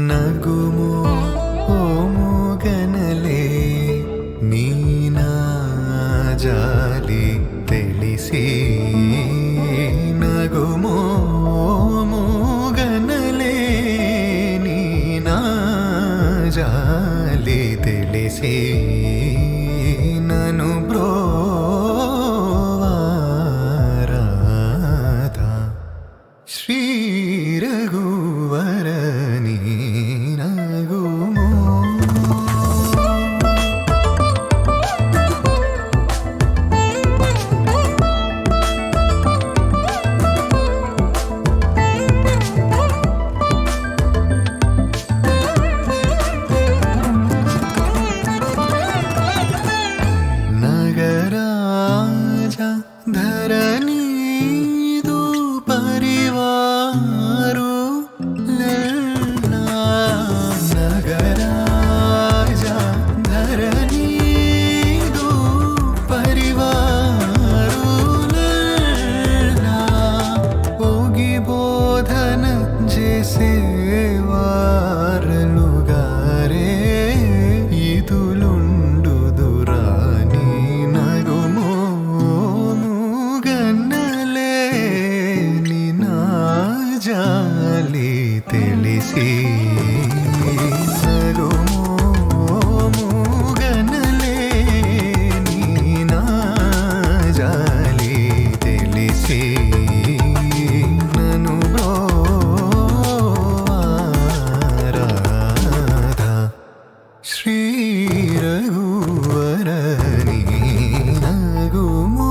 నగుము ఓముగనలే నీనా జాలి తెలిసి నగుము ఓముగనలే నీనా జాలి తెలిసి నను బ్రోవారాధా శ్రీ రఘువరని నగుమో నగరాజ ధరణీదు పరివారు నగరాజ ధరణీదు పరివారు ఓగి బోధన చేసేవారలుగారే ఇదులుండు దురాని నగుమో ముగన్నలే నినా జాలి తెలిసి నగుమో ముగన్నలే నినా జాలి తెలిసి నను బ్రోవారాధా శ్రీ రఘువరని నగుమో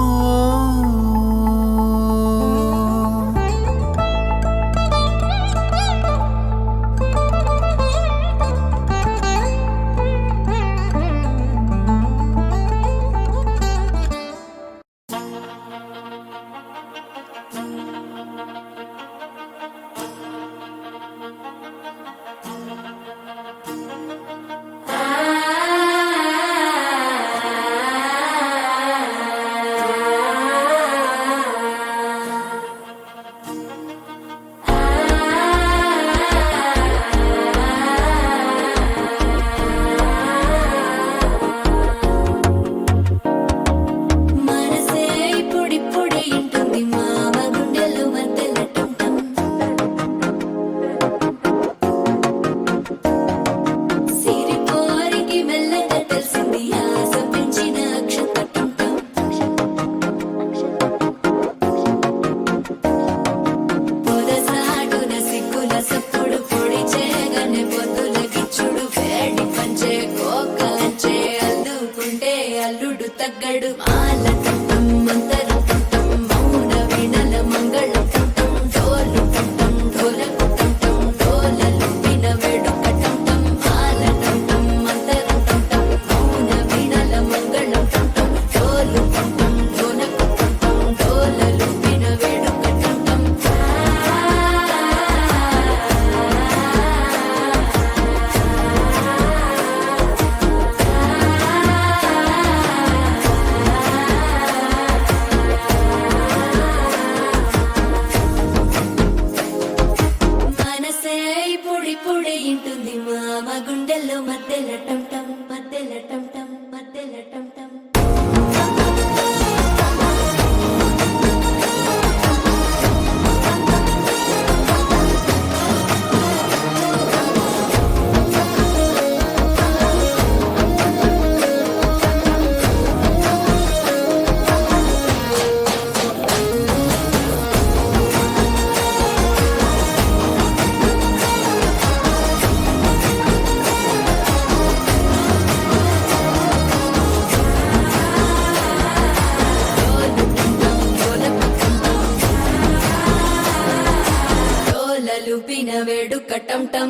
మనసే ఇప్పుడిప్పుడే ఇంటుంది మామ గుండెలు మధ్యలటం సిరిపోరికి మెల్లగా తెలిసింది ఆశ పెంచిన అక్షతటం పొదసాటున సిగ్గుల సప్పుడు పొడి చేయగానే పొద్దుల గిచ్చుడు వేడి పంచే కోకలంచే అల్లుకుంటే అల్లుడు తగ్గడు మాల టంటం మంతరం టంటం మౌన వీణల మంగళం టంటం డోలు టంటం డోలకు టంటం డోలలు విన వేడుక టంటం మాల టంటం మంతరం టంటం మౌన వీణల మంగళం టంటం డోలు టంటం డోలకు టంటం డోలలు విన వేడుక టంటం మనసే ఇప్పుడిప్పుడే ఇంటుంది మామ గుండెల్లో మధ్యలటం టం మధ్యలటం టం మధ్యలటం టం డోలలుపిన వేడుక టంటం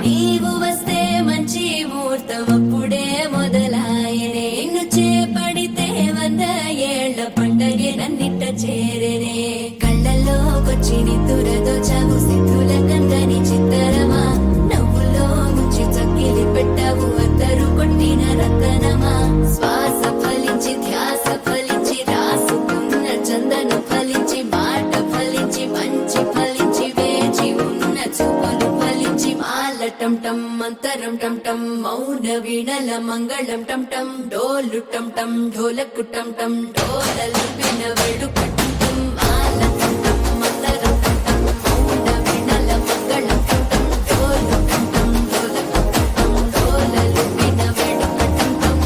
నీవు వస్తే మంచి ముహూర్తం అప్పుడే మొదలాయనే నిన్ను చేపడితే 100 ఏళ్ల పండగే నన్నిట్ట చేరేనే కళ్ళల్లోకొచ్చి నిద్దురదో చావు సిద్ధుల కందని చిత్తరమా నవ్వులో ముంచి చక్కిలి పెట్టావు 100 టం టం మంతరం టం టం మౌన వీణల మంగళం టం టం డోలు టం టం ఢోలకు టం టం డోలలు విన వేడుక టం టం మాల టం టం మంతరం టం టం మౌన వీణల మంగళం టం టం డోలు టం టం ఢోలకు టం టం డోలలు విన వేడుక టం టం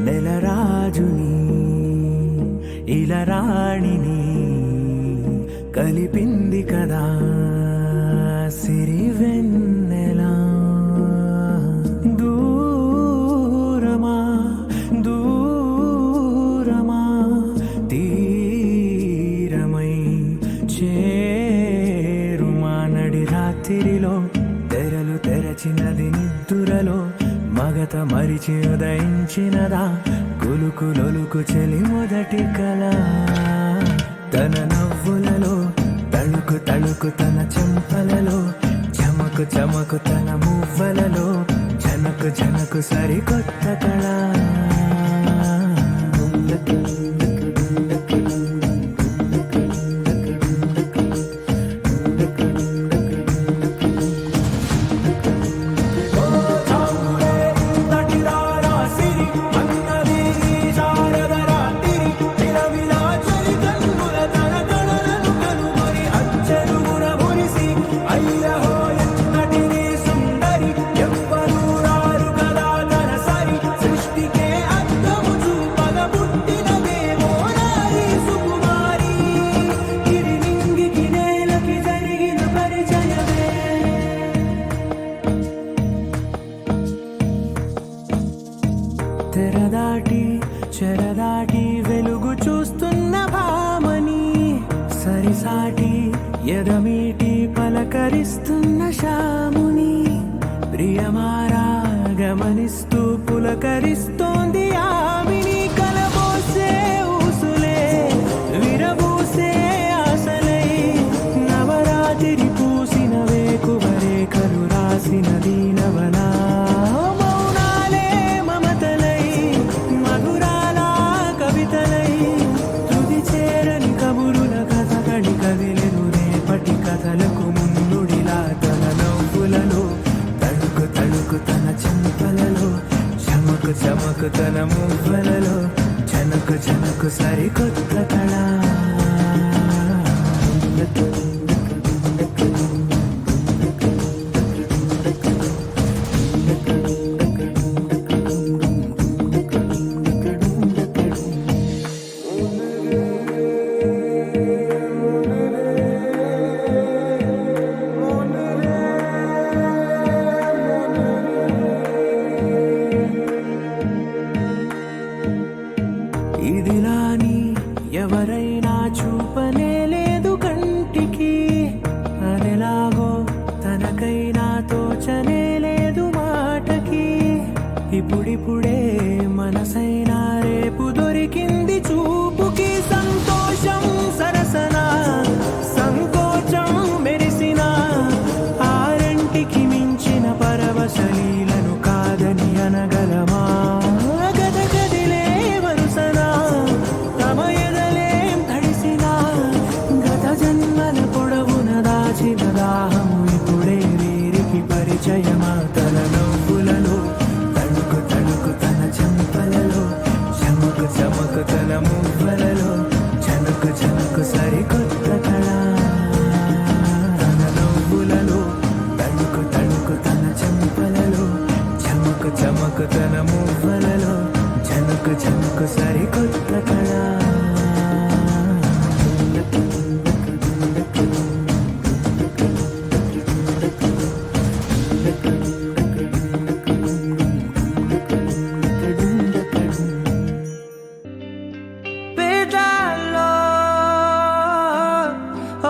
నెలరాజుని ఇలరాణిని కలిపింది కదా సిరి వెన్నెలా దూరమా దూరమా తీరమై చేరుమా నడి రాత్రిలో తెరలు తెరచినది నిద్దురలో మగత మరిచి ఉదయించినదా కులుకు లొలుకు చెలి మొదటి కళ తన నవ్వులలో తళుకు తళుకు తన చెంపలలో చమకు చమకు తన మువ్వలలో జనకు జనకు సరికొత్త కళ తెరదాటి చెరదాటి వెలుగు చూస్తున్న భామని సరిసాటి ఎదమీటి పలకరిస్తున్న శాముని ప్రియమారా గమనిస్తూ పులకరిస్తోంది ఆవిని కలబోసే ఊసులే విరబూసే ఆశలై నవరాత్రి పూసిన వేకువరేఖలు రాసిన దీనవనా కథలకు ముందుడిలా తన నవ్వులలో తళుకు తళుకు తన చెంపలలో చమకు చమకు తన మువ్వలలో జనకు జనకు సరికొత్త కళ ఇదిలాని ఎవరైనా చూపనే లేదు కంటికి అదెలాగో తనకైనా తోచనే లేదు మాటకి ఇప్పుడిప్పుడే మనసైనా రేపు దొరికింది చూపుకి సంతోషం సరసన సంకోచం మెరిసిన ఆరంటికి మించిన పరవశలీలను కాదని అనగలమా దాహము ఇప్పుడే వీరికి పరిచయమా తన నవ్వులలో తణుకు తణుకు తన చెంపలలో చమకు చమకు తన మువ్వలలో చనుకు చనుకు సరికొత్త కళ తన నవ్వులలో తణుకు తణుకు తన చెంపలలో చమకు చమకు తన మువ్వలలో చనుకు చనుకు సరికొత్త కళ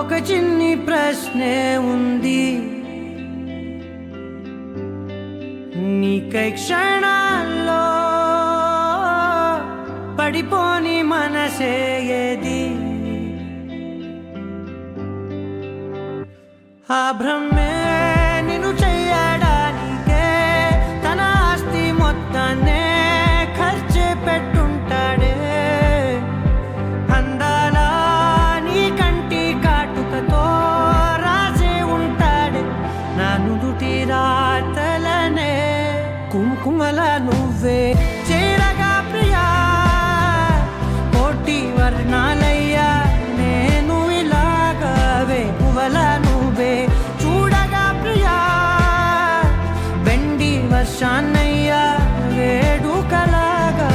ఒక చిన్ని ప్రశ్నే ఉంది కై క్షణాల్లో పడిపోని మనసే ఏది ఆ భ్రమే నిన్ను చెయ్యడానికే తన ఆస్తి మొత్తాన్నే ఖర్చే పెట్టుంటాడే అందాల నీ కంటి కాటుకతో రాసే ఉంటాడే నా నుదుటి రాతలనే కుంకుమల నువ్వే చేరగా ప్రియా కోటి వర్ణాలయ్యా నేను ఇలాగవే పువ్వల నువ్వే చూడగా ప్రియా వెండి వర్షాన్నయ్యా వేడుకలాగా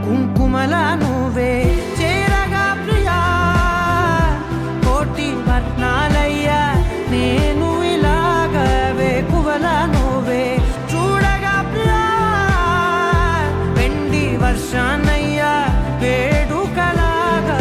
కుంకుమల నువ్వే చేరగా ప్రియా కోటి వర్ణాలయ్యా నేను ఇలాగవే పువ్వల నువ్వే చూడగా ప్రియా వెండి వర్షాన్నయ్యా వేడుకలాగా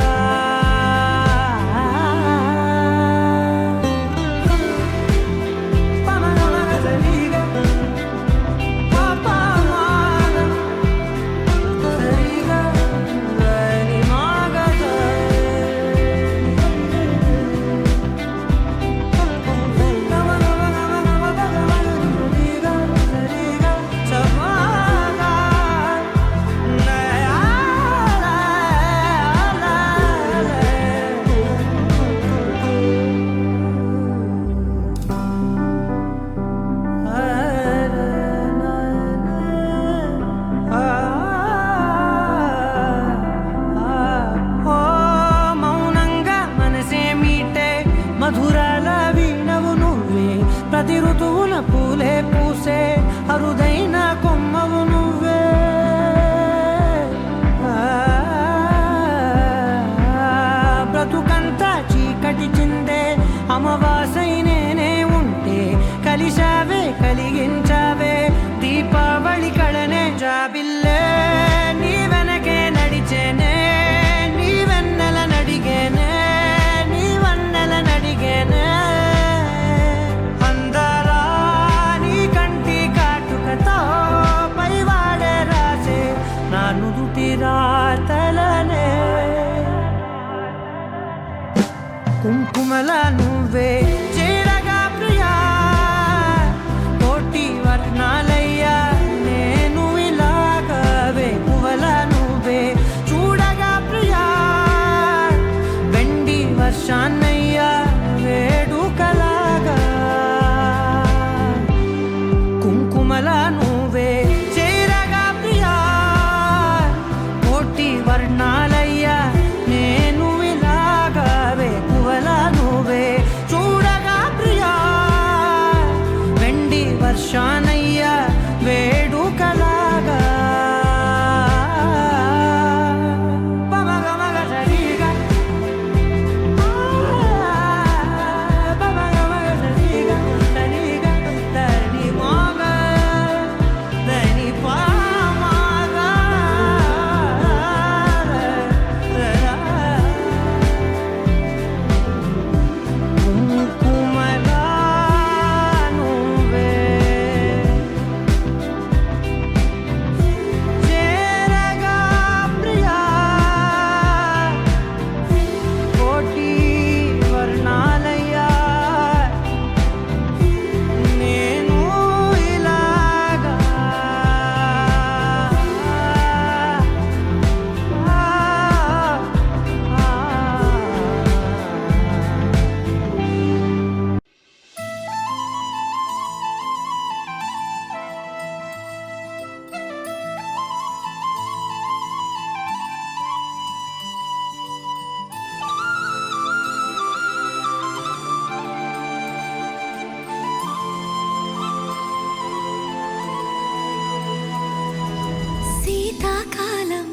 మధురాల వీణవు నువ్వే ప్రతి ఋతువున పూలే పూసే అరుదైన కొమ్మవు నువ్వే బ్రతుకంతా చీకటి చిందే అమవాసై నేనే ఉంటే కలిశావే కలిగించావే దీపావళి కళనే జాబిల్లే నీ వెనకే నడిచేనే నీ వెన్నెల నడిగేనే అందరా నీ కంటి కాటుకతో పైవాడే రాసే నా నుదుటి రాతలనే కుంకుమల నువ్వే చేరగా ప్రియా కోటి వర్ణాలయ్యా నేను ఇలాగవే పువ్వల నువ్వే చూడగా ప్రియా వెండి వర్షాన్నయ్యా వేడుకలాగా కుంకుమల నువ్వే చేరగా ప్రియా కోటి వర్ణాలయ్యా నేను ఇలాగవే పువ్వల నువ్వే చూడగా ప్రియా వెండి వర్షానయ్యా వేడుకలాగా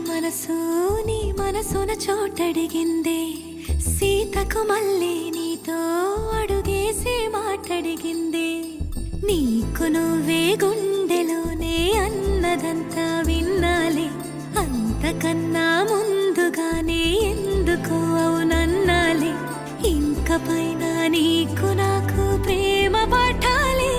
మనసు నీ మనసున చోటడిగిందే సీతకు మళ్ళీ నీతో అడుగేసి మాటడిగిందే నీకు నువ్వే గుండెలోనే అన్నదంతా విన్నాలే అంతకన్నా ముందుగానే ఎందుకు అవునన్నాలే ఇంక పైన నీకు నాకు ప్రేమ పాఠాలే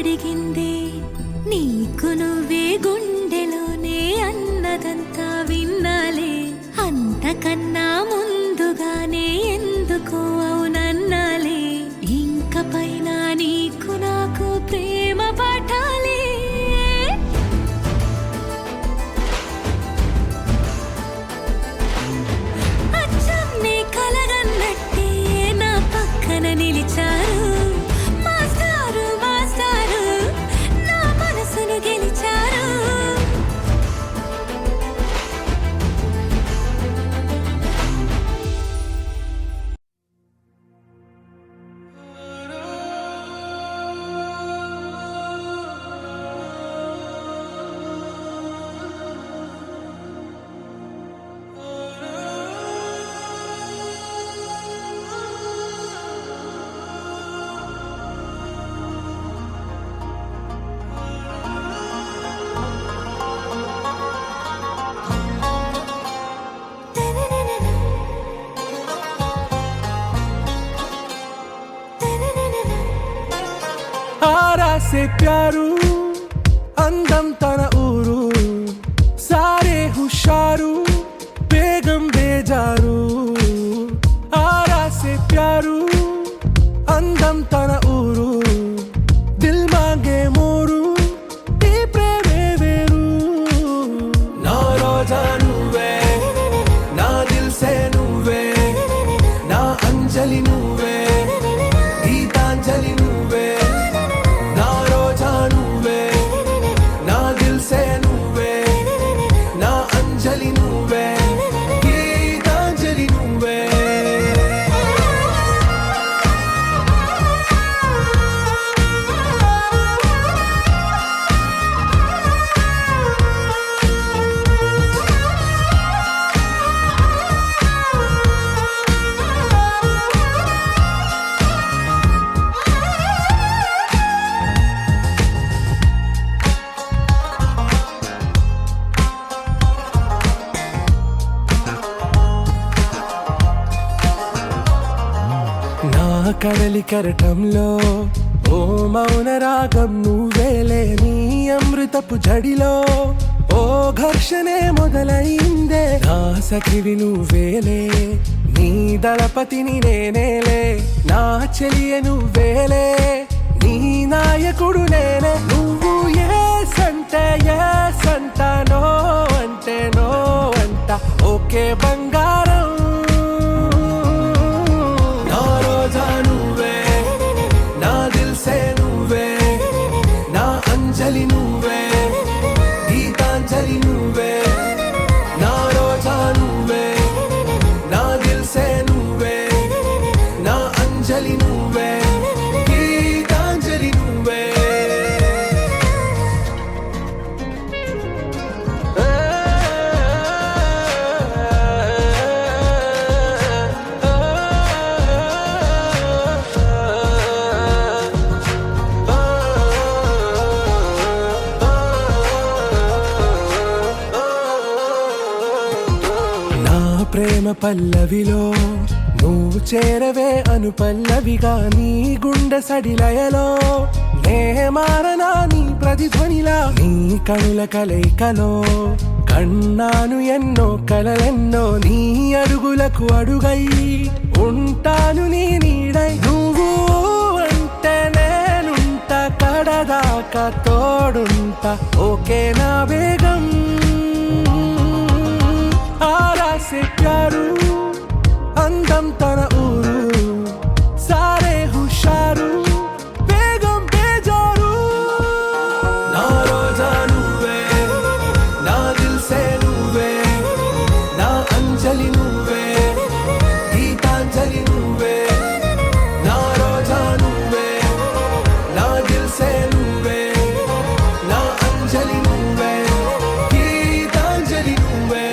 అడిగింది నీకు నువ్వే గుండెలోనే అన్నదంతా విన్నాలే అంతకన్నా ముందుగానే ఎందుకు అవునన్నాలే ఇంక పైన నీకు నాకు ప్రేమ పాఠాలే అచ్చం నీ కలగన్నట్టే నా పక్కన నిలిచారు మాస్టారు మాస్టారు నా మనసును గెలిచారు आरा से प्यारू అందం తన ఊరు సారే హుషారు బేగం బేజారు ఆరా से प्यारू అందం తన ఊరు దిల్ మాంగే మోరు ఈ ప్రేమే వేరు నా రోజా నువ్వే నా దిల్ సే నువ్వే నా అంజలి నువ్వే గీతాంజలి నువ్వే నా రోజా నువ్వే నా దిల్ సే నువ్వే నా అంజలి నువ్వే గీతాంజలి నువ్వే నా కడలి కరటంలో ఓ మౌన రాగం నువ్వేలే నీ అమృతపు జడిలో ఓ ఘర్షణే మొదలైందే నా సఖివి నువ్వేలే నీ దళపతిని నేనేలే నా చెలియ నువ్వేలే నీ నాయకుడు నేనే నువ్వు ఏ సంట నో అంటే నో అంట ఓకే బంగారం నా రోజా నువ్వే నా దిల్ సే నువ్వే నా అంజలి నువ్వే గీతాంజలి నువ్వే నా రోజా నువ్వే నా దిల్ సే నువ్వే నా అంజలి నువ్వే గీతాంజలి నువ్వే నా ప్రేమ పల్లవిలో నువ్వు చేరవే అను పల్లవిగా నీ గుండె సడిలయలో నే మారనా నీ ప్రతిధ్వనిలా నీ కనుల కలయికలో కన్నాను ఎన్నో కలలెన్నో నీ అడుగులకు అడుగై ఉంటాను నీ నీడై నువ్వు అంటే నేనుంట కడదాకా తోడుంటా ఓకే నా బేగం ఆరా से प्यारू అందం తన ఊరు సారే హుషారు బేగం బేజారు నా రోజా నువ్వే నా దిల్ సే నువ్వే నా అంజలి నువ్వే గీతాంజలి నువ్వే నా రోజా నువ్వే నా దిల్ సే నువ్వే నా అంజలి నువ్వే గీతాంజలి నువ్వే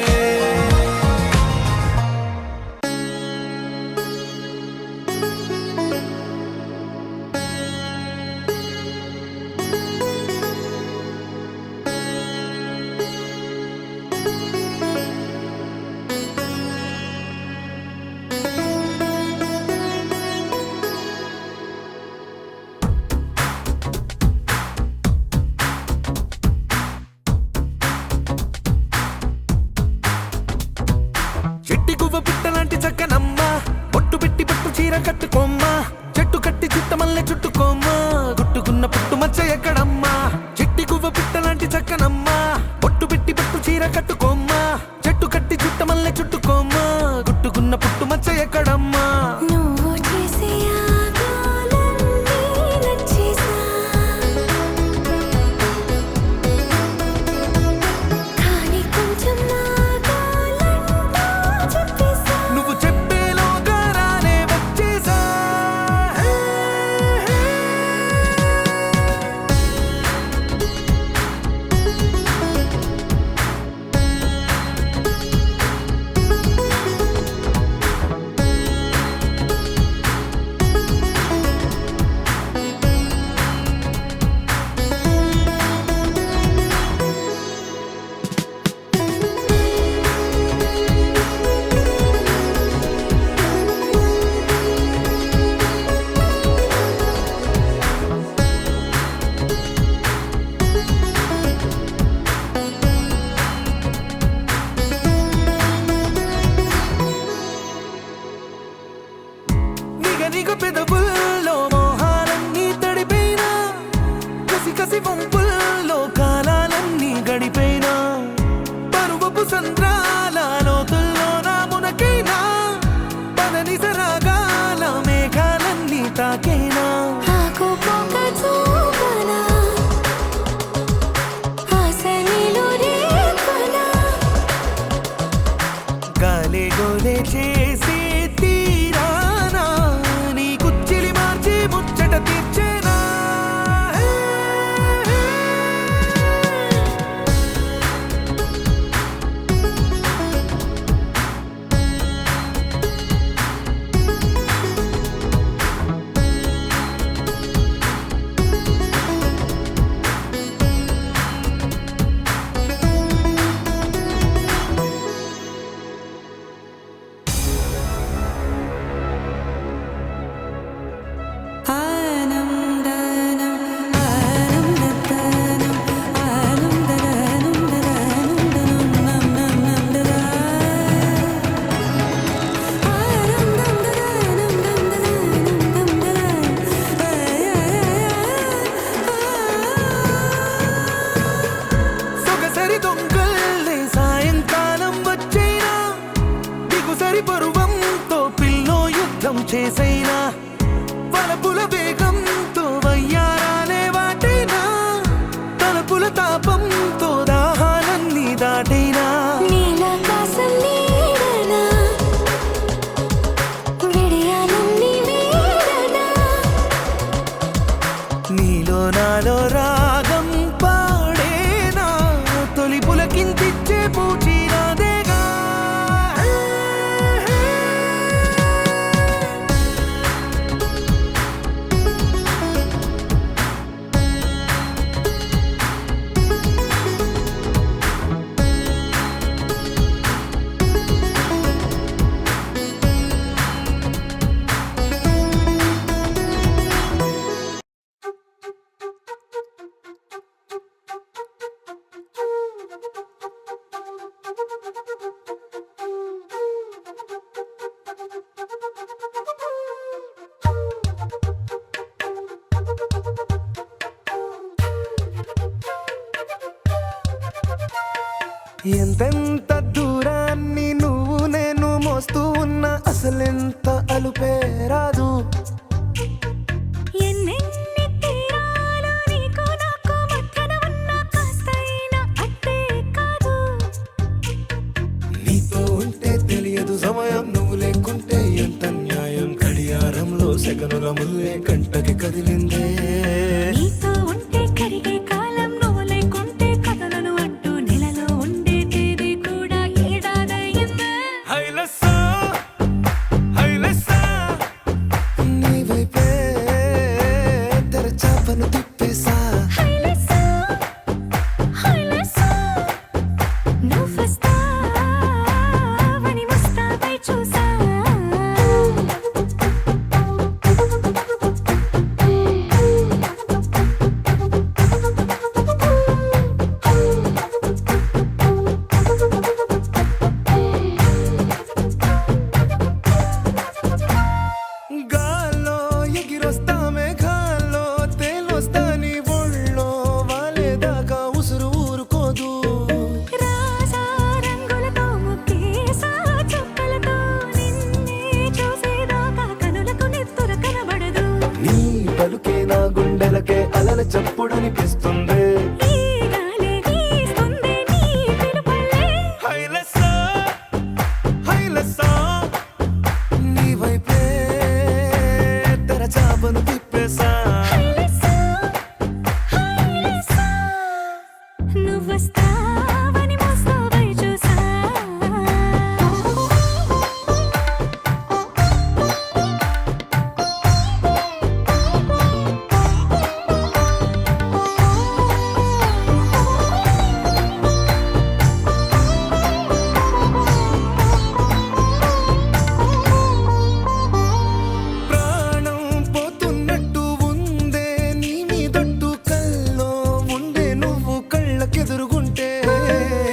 ఎంతెంత దూరాన్ని నువ్వు నేను మోస్తూ ఉన్నా అసలెంత అలుపే రాదు. ఎన్నెన్ని తీరాలు నీకు నాకు మధ్యన ఉన్న కాస్తైనా అట్టే కాదు. నీతో ఉంటే తెలియదు సమయం, నువ్వు లేకుంటే ఎంత న్యాయం. గడియారంలో సెకనుల ముల్లే కంటకి కదిలిందే. నీతో ఉంటే కరిగే కాలం, నువ్వు లేకుంటే కథలను అంటూ నెలలో ఉండే తేదీ కూడా ఏడాదయ్యిందే. హైలెస్సా హైలెస్సా నీ వైపే తెరచాపను తిప్పేసా. హైలెస్సా హైలెస్సా నువ్వొస్తావని ముస్తాబై చూసా. గాల్లో ఎగిరొస్తా మేఘాల్లో తేలొస్తా నీ ఒళ్ళో వాలేదాకా ఉసురు ఊరుకోదు. రాసా రంగులతో ముక్కేసా చుక్కలతో నిన్నే చూసేదాకా కనులకు నిద్ర కనబడదు. నీ పలుకే నా గుండెలకే అలల చప్పుడనిపిస్తుంది. ఈ గాలి వీస్తుంది నీ పిలుపులే. హైలెస్సా హైలెస్సా నీ వైపే తెరచాపను తిప్పేసా. హైలెస్సా హైలెస్సా నువ్వొస్తావని ముస్తాబై చూసా. ప్రాణం పోతున్నట్టు ఉందే నీ మీదొట్టు కల్లో ఉండే నువ్వు కళ్ళకెదురుగుంటే.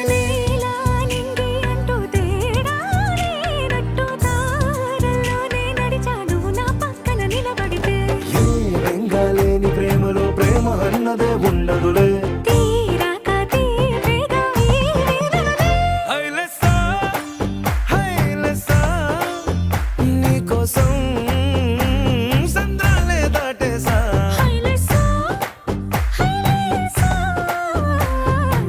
నీలా నింగి అంటూ తేడా లేనట్టు తారల్లోనే నడిచా నువ్వు నా పక్కన నిలబడితే. ఏ వెంగాలేని ప్రేమలో ప్రేమ అన్నదే ఉండదులే. తీరాక తీపిగా ఈ వేదనలే. హైలెస్సా హైలెస్సా నీకోసం సంద్రాలే దాటేసా. హైలెస్సా హైలెస్సా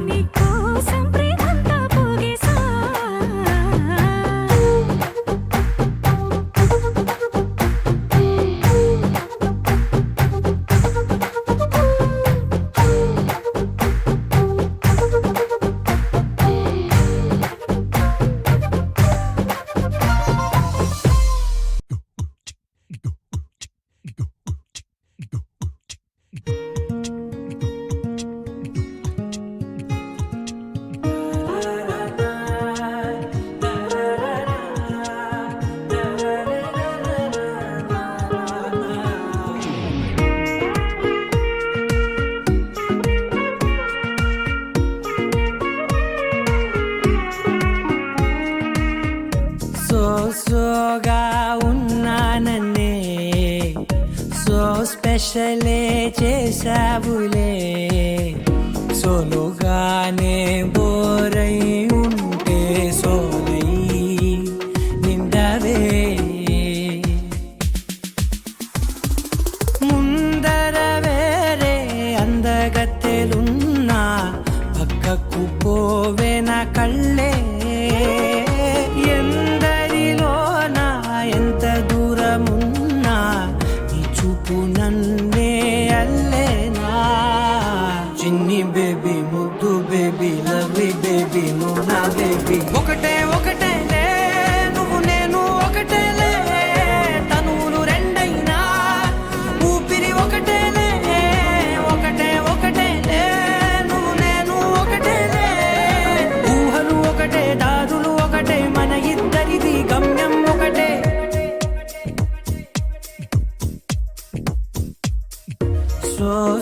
నీకోసం ప్రేమంతా పోగేసా. సోగా ఉన్నానన్నే సో స్పెషలే చేసావులే. సోలుగానే బోరై ఉంటే సోలై నిండవే. ముందర వేరే అందగత్తెలున్నా పక్కకు పోవే నా కళ్ళే. ఎందరిలోనా ఎంత దూరమున్నా నీ చూపు నన్నే అల్లేనా. చిన్ని బేబీ ముద్దు బేబీ లవ్లీ బేబీ నువ్వు నా బేబీ. ఒకటే ఒకటేలే నువ్వు నేను ఒకటేలే. తనువులు రెండైనా ఊపిరి ఒకటేలే. ఒకటే ఒకటేలే నువ్వు నేను ఒకటేలే. ఊహలు ఒకటే దారులు ఒకటే మన ఇద్దరిది గమ్యం ఒకటే.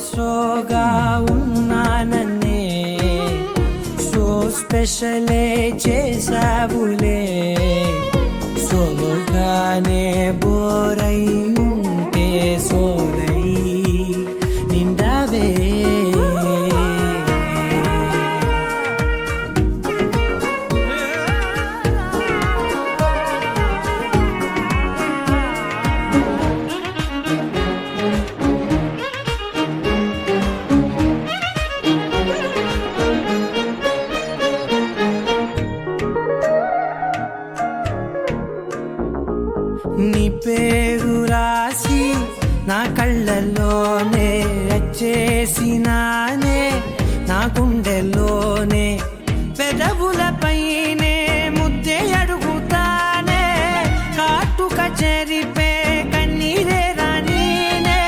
సోగా ఉన్నానన్నే సో స్పెషలే చేసావులే. సోలుగానే బోరై ఉంటే సోలై నిండవే. కళ్ళల్లోనే వచ్చేసినానే నా గుండెల్లోనే పెదవులపైనే ముద్దే అడుగుతానే కాటుక చెరిపే కన్నీరే రానీనే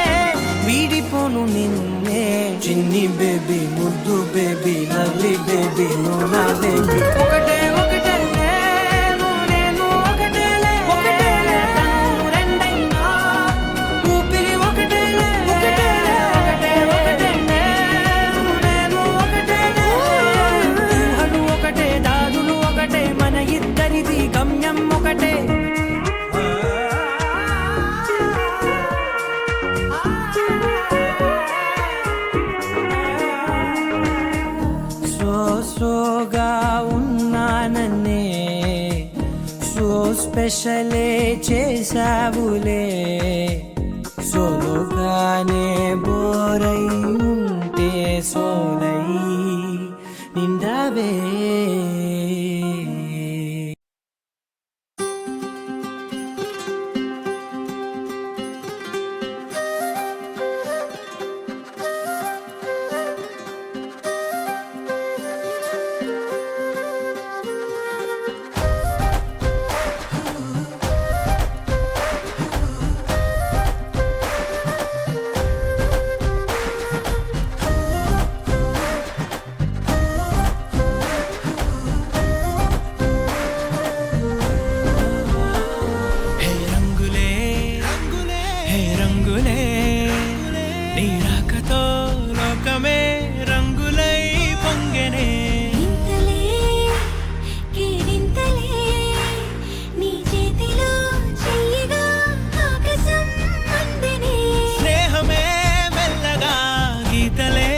వీడిపోను నిన్నే చిన్ని బేబీ ముద్దు బేబీ లవ్లీ బేబీ నువ్వు నా బేబీ ఒకటే ఒకటే నేను నేను ఒకటేలే ఒకటేలే కన్ను రెండైనా ఊపిరి ఒకటేలే ఒకటేలే ఒకటే ఒకటే నేను నేను ఒకటేలే ఊహలు ఒకటే దాదులు ఒకటే మన ఇద్దరిది గమ్యం ఒకటే సోగా ఉన్నానన్నే సో స్పెషలే చేసావులే సోలోగానే బోరై ఉంటే సోలై నిండావే హే రంగులే రంగులే హే రంగులే నీ రాకతో లోకమే రంగులై పొంగెనే ఇంతలే కేరింతలే నీ చేతిలో చెయ్యగా ఆకాశం అందనే స్నేహమే మెల్లగా గీతలే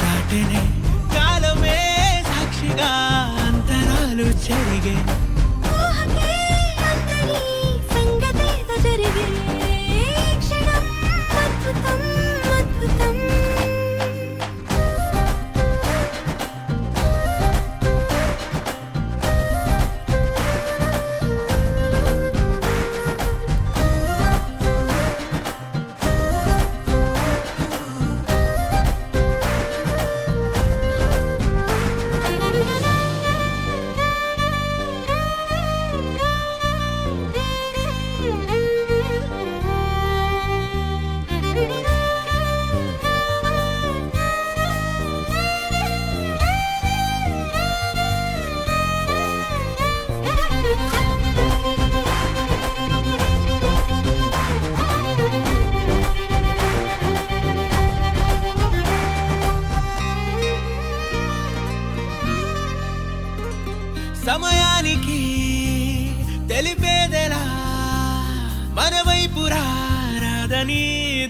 దాటెనే కాలమే సాక్షిగా అంతరాలు చెరిగే ఊహకే అంతని సంగతేదో జరిగే ఈ క్షణం అద్భుతం అద్భుతం సమయానికి తెలిపేదెలా మన వైపు రాదని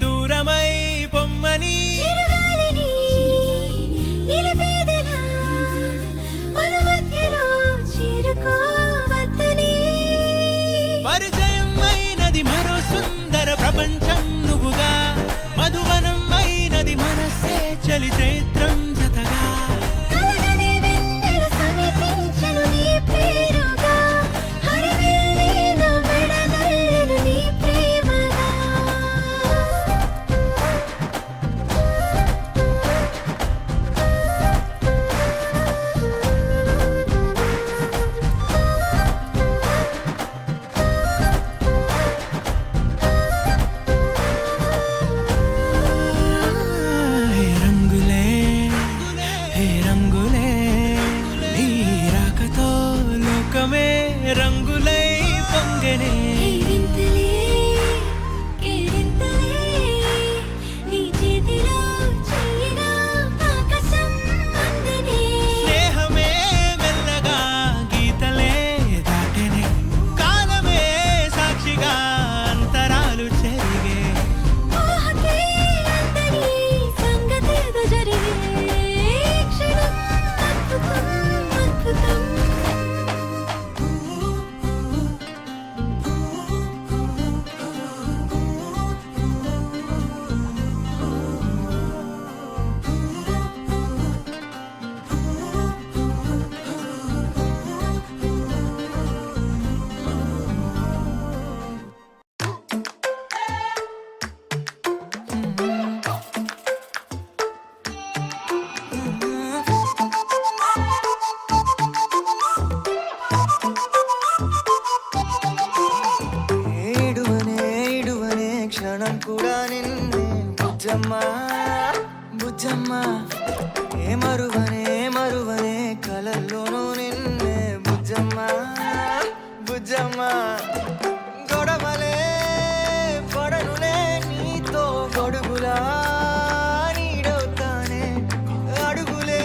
దూరమై పొమ్మని చిరుగాలిని నిలిపేదెలా మన మధ్యలో చేరుకోవద్దని పరిచయం అయినది మరో సుందర ప్రపంచం నువ్వుగా మధువనం అయినది మనసే చలి చైత్రం జతగా కలగని వెన్నెల సమీపించను నీ పేరుగా హరివెల్లి నా మెడదల్లెను నీ ప్రేమగా నిన్నే బుజ్జమ్మ బుజ్జమ్మ ఏ మరువనే కలల్లోనూ నిన్నే బుజ్జమ్మ బుజ్జమ్మ గొడవలే పడనులే నీతో గొడుగులా నీడవుతానే అడుగులే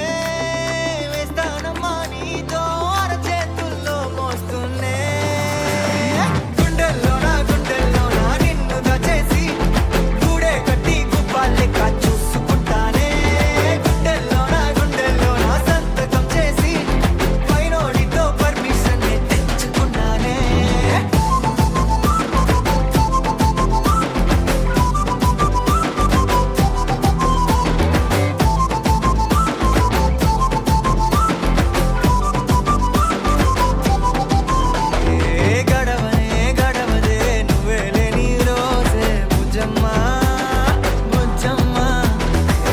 వేస్తానమ్మా నీతో అరచేతుల్లో మోస్తున్నే గుండెల్లోన నిన్ను దచేసి గూడే కట్టి గుప్పాలెక్క చూసుకుంటానే గుండెల్లోన సంతకం చేసి పైనోడితో పర్మిషన్ తెచ్చుకున్నానే గడవదే నువ్వే లేని రోజే బుజ్జమ్మ బుజ్జమ్మ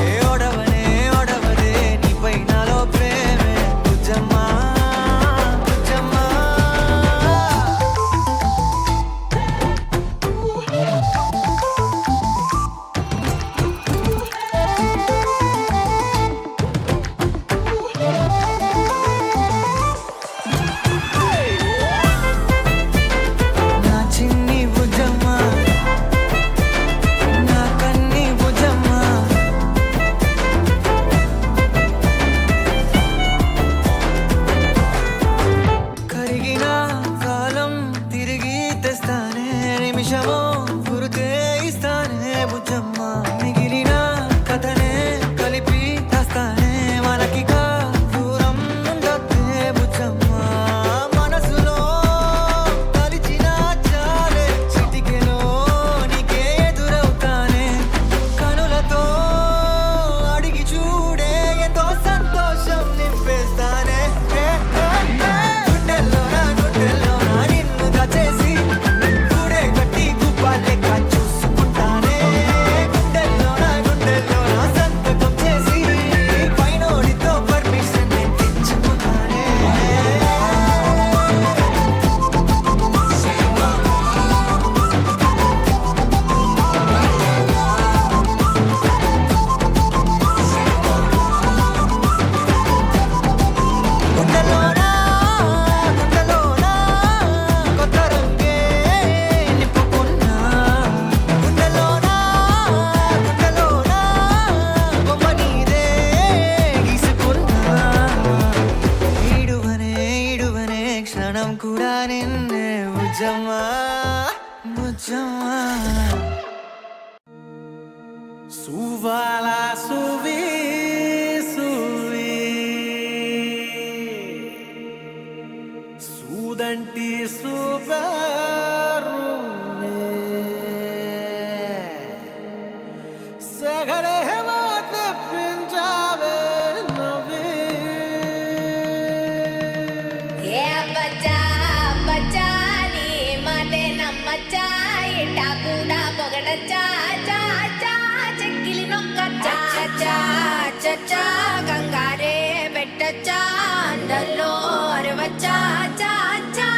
ఏ ఒడవదే నీపై నాలో ప్రేమే బుజ్జమ్మ బుజ్జమ్మ నా చిన్ని బుజ్జమ్మ నా కన్ని బుజ్జమ్మ కరిగిన కాలం తిరిగి తెస్తానే నిమిషమో గురుతే ఇస్తానే బుజ్జమ్మ మిగిలిన కథనే కలిపి తెస్తానే మనకిక దూరం ఉండొద్దే బుజ్జమ్మ మనసులో తలిచిన చాలే చిటికెలో నీకే ఎదురవుతానే కనులతో అడిగి చూడే ఎంతో సంతోషం నింపేస్తానే గుండెల్లోన నిన్ను దచేసి గూడే కట్టి గుప్పాలెక్క చూసుకుంటానే గుండెల్లోన సంతకం చేసి పైనోడితో పర్మిషన్ తెచ్చుకున్నానే గుండెల్లోన కొత్త రంగే నింపుకున్నా గుండెల్లోన బొమ్మ నీదే గీసుకున్నా ఈడువనే క్షణం కూడా నిన్నే బుజ్జమ్మ బుజ్జమ్మ సువాలా సువి సువి సూదంటి సూపరునే సగరే మాట పింజావే నవే ఏ బచ్చా బచ్చా నీ మాటే నమ్మచ్చా ఇట్టా కూడా పొగడచ్చా చా చా చెక్కిలి నొక్కచ్చా చా చచ్చా కంగారే పెట్టచ్చా అందరిలో అరవచ్చా చా చా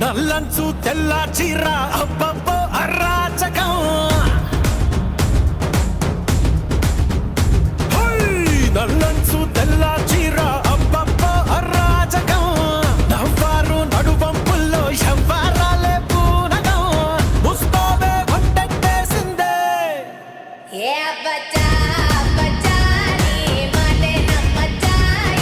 నల్లంచు తెల్ల చీర అబ్బబ్బో అరాచకం నల్లంచు తెల్ల చీర అబ్బబ్బో అరాచకం నవ్వారు నడువంపుల్లో శవ్వారాలే పూనగం ముస్తాబే వంటెట్టేసిందే ఏ బచ్చా బచ్చా నీ మాటే నమ్మచ్చా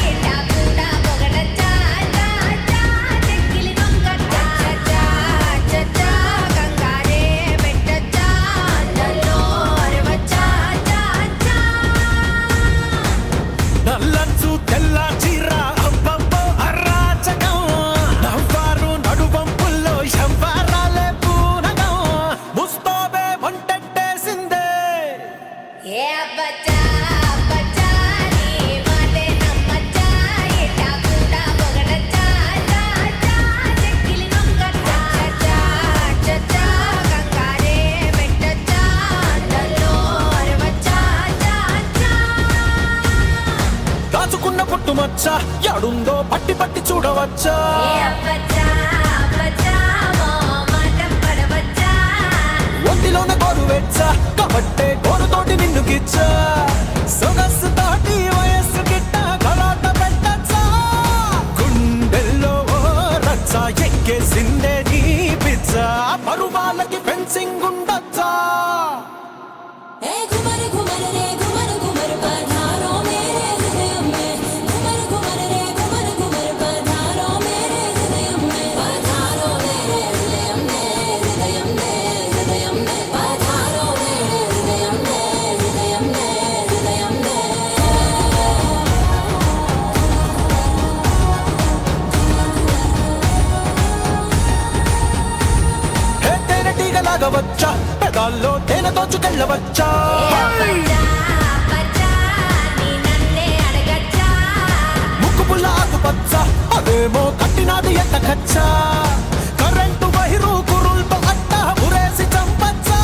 ఇట్టా కూడా పొగడచ్చా చా చా చెక్కిలి నొక్కచ్చా చా చచ్చా కంగారే పెట్టచ్చా అందరిలో అరవచ్చా చా చా నల్లంచు తెల్ల చీర అబ్బబ్బో అరాచకం నవ్వారు నడువంపుల్లో శవ్వారాలే పూనగం ముస్తాబే వంటెట్టేసిందే ఏ బచ్చా బచ్చా నీ మాటే నమ్మచ్చా ఇట్టా కూడా పొగడచ్చా చా చా చెక్కిలి నొక్కచ్చా చా చచ్చా కంగారే పెట్టచ్చా అందరిలో అరవచ్చా చా చా దాచుకున్న పుట్టుమచ్చ యాడుందో పట్టి పట్టి చూడవచ్చా ఏ అబ్బచ్చా అబ్బచ్చా ఓ మాటం పడవచ్చా ఒంటిలోన గోరు వెచ్చా కాబట్టే గోరుతోటి నిన్ను గిచ్చా సొగసు తోటి వయస్సు గిట్ట గలాట పెట్టచ్చా గుండెల్లో ఓ రచ్చ ఎక్కేసిందే నీ పిచ్చ పరువాలకి ఫెన్సింగ్ ఉండొచ్చా ఏ घुमर घुमर रे घुमर घुमर पधारो मेरे हृदय में घुमर घुमर रे घुमर घुमर पधारो मेरे हृदय में पधारो मेरे हृदय में हृदय में हृदय में पधारो मेरे हृदय में हृदय में हृदय में హే తేనెటీగలాగా వచ్చా పెదాల్లో తేనె దోచుకెళ్ళవచ్చా అబ్బచ్చా అబ్బచ్చా నీ నన్నే అడగచ్చా ముక్కు పుల్ల ఆకుపచ్చ అదేమో కట్టినాది ఎంత ఖచ్చా కరెంటు వైరు కురుల్తో అట్ట ఉరేసి చంపచ్చా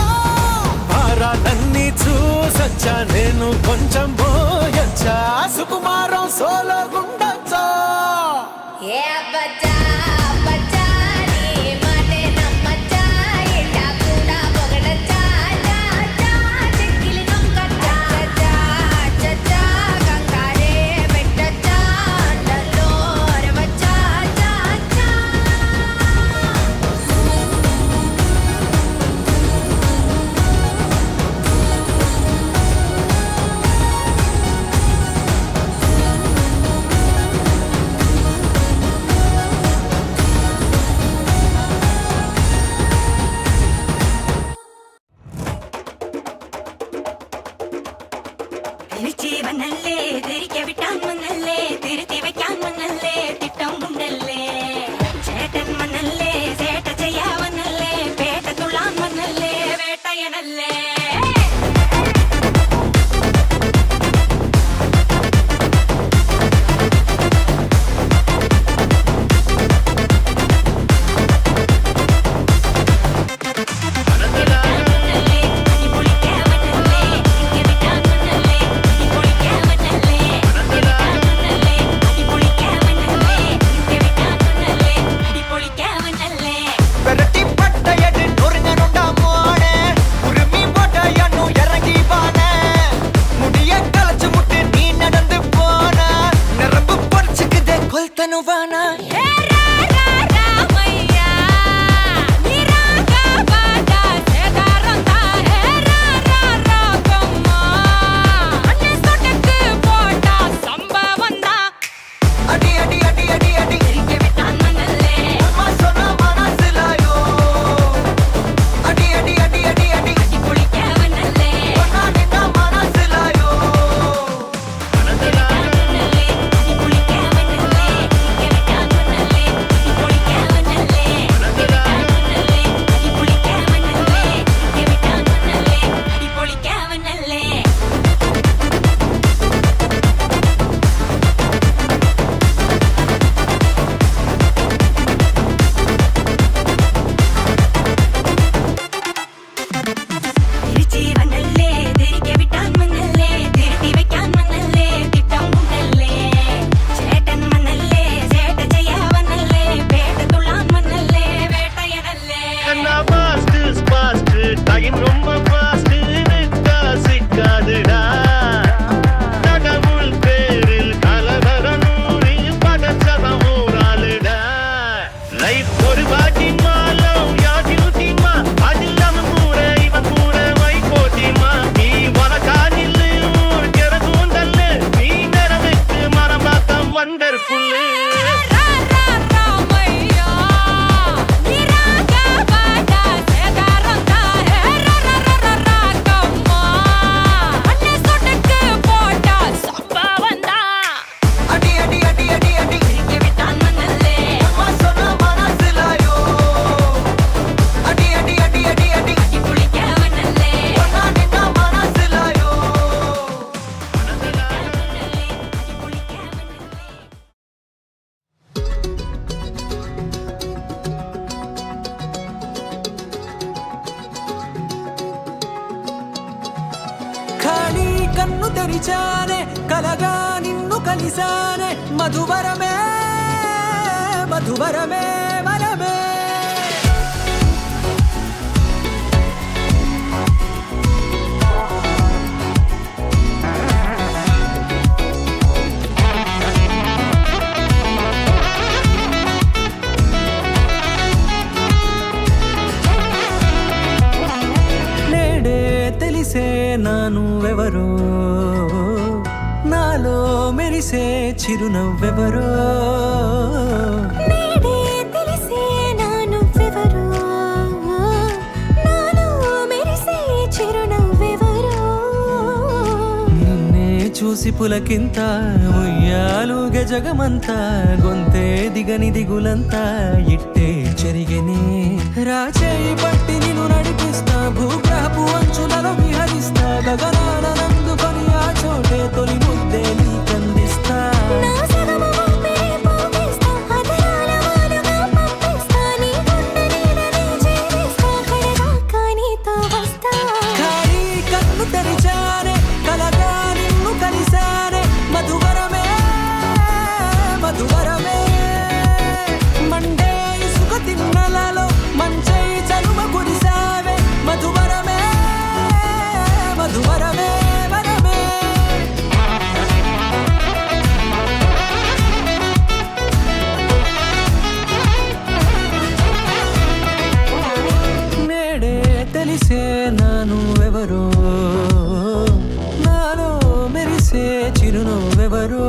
భారాలన్నీ చూసొచ్చా నేను కొంచెం పోయొచ్చా సుకుమారం సోలో గుండొచ్చా ఏ అబ్బచ్చా అబ్బచ్చా నీ మాటే నమ్మచ్చా ఇట్టా కూడా పొగడచ్చా చా చా చెక్కిలి నొక్కచ్చా చా చా గంగారే పెట్టచ్చా అండల్లో అరవచ్చా చా చా തിരിച്ച് വന്നല്ലേ തിരികെ വിട്ടാൻ വന്നല്ലേ തിരുത്തി വെക്കാൻ വന്നല്ലേ തിട്ടം ഉണ്ടല്ലേ ചേട്ടൻ വന്നല്ലേ ചേട്ട ചെയ്യാ വന്നല്ലേ പേട്ട തുള്ളാൻ വന്നല്ലേ വേട്ടയനല്ലേ விரட்டி பட்டையடு நொறுங்கனுண்டா மோனே உருமி போட்டையன்னு இறங்கி வானே முடிய கலச்சு முட்டு நீ நடந்து போன நரம்பு பொறிச்சுக்குதே கொல்தனுவானா அடி அடி அடி அடி அடி அம்மா சொன்ன மனசுலாயோ அடி அடி அடி அடி அடி ஒன்னா நின்னா மனசுலாயோ തിരിച്ച് വന്നല്ലേ തിരികെ വിട്ടാൻ വന്നല്ലേ തിരുത്തി വെക്കാൻ വന്നല്ലേ തിട്ടം ഉണ്ടല്ലേ ചേട്ടൻ വന്നല്ലേ ചേട്ട ചെയ്യാ വന്നല്ലേ പേട്ട തുള്ളാൻ വന്നല്ലേ വേട്ടയനല്ലേ டைம் ரொம்ப ஃபாஸ்ட் சிக்காதுடா கடவுள் பேரில் கலவரனூரி படச்சதம் ஊராளுடா லைஃப் ஒரு பாட்டி மாலம் யாதியுத்திமா அதில்லாம கூட இவன் கூட வை போட்டிமா நீ உனக்கானில் ஊர் கெரதூந்தல்லு நீ நிறவுக்கு மரமாத்தம் வண்டர்ஃபுல்லு அடி அடி அடி அடி அடி அம்மா சொன்ன மனசுலாயோ அடி அடி அடி அடி அடி ஒன்னா நின்னா மனசுலாயோ ఖాళీ కన్ను తెరిచానే కలగా నిన్ను కలి కలిసానే మధువరమే మధువరమే వరమే నేడే తెలిసే నానువెవరో నాలో మెరిసే చిరునవ్వెవరో నేడే తెలిసే నానువ్వెవరో నాలో మెరిసే చిరునవ్వెవరో నిన్నే చూసి పులకింత ఉయ్యాలుగే జగమంతా గొంతే దిగని దిగులంతా ఇట్టే చెరిగెనే రాచేయి పట్టి నిన్ను నడిపిస్తా భూగ్రహపు అంచులలో విహరిస్తా గగనాన నందుకొని ఆ చోటే తొలి ముద్దే నీకందిస్తా నా సగము ఊపిరి పోగిస్తా అదరాల వాలుగా పంపిస్తా నీ గుండె నీడనే చేరిస్తా కడదాకా నీతో వస్తా ఖాళీ కన్ను తెరిచానే కలగా నిన్ను కలిసానే మధువరమే మధువరమే మండే ఇసుక తిన్నలలో మంచై చలువ కురిసావే మధువరమే మధువరమే వరమే నేడే తెలిసే నానువెవరో నాలో మెరిసే చిరునవ్వెవరో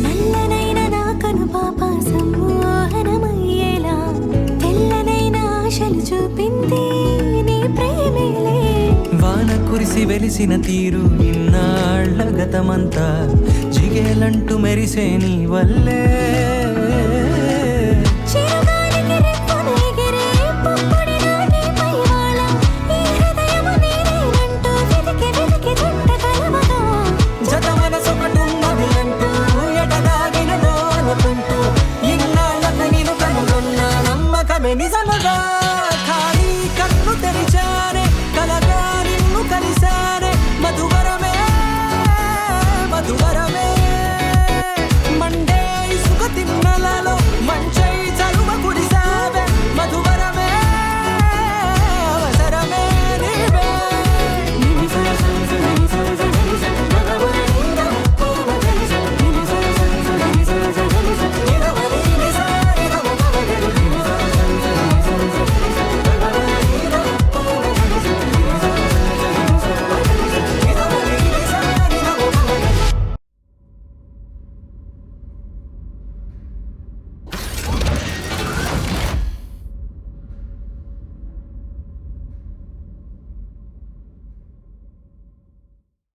నల్లనైన నా కనుపాప సమ్మోహనమయ్యేలా తెల్లనైన ఆశలు చూపింది నీ ప్రేమేలే వాన కురిసి వెలిసిన తీరు ఇన్నాళ్ల గతమంతా జిగేలంటూ మెరిసే నీ వల్లే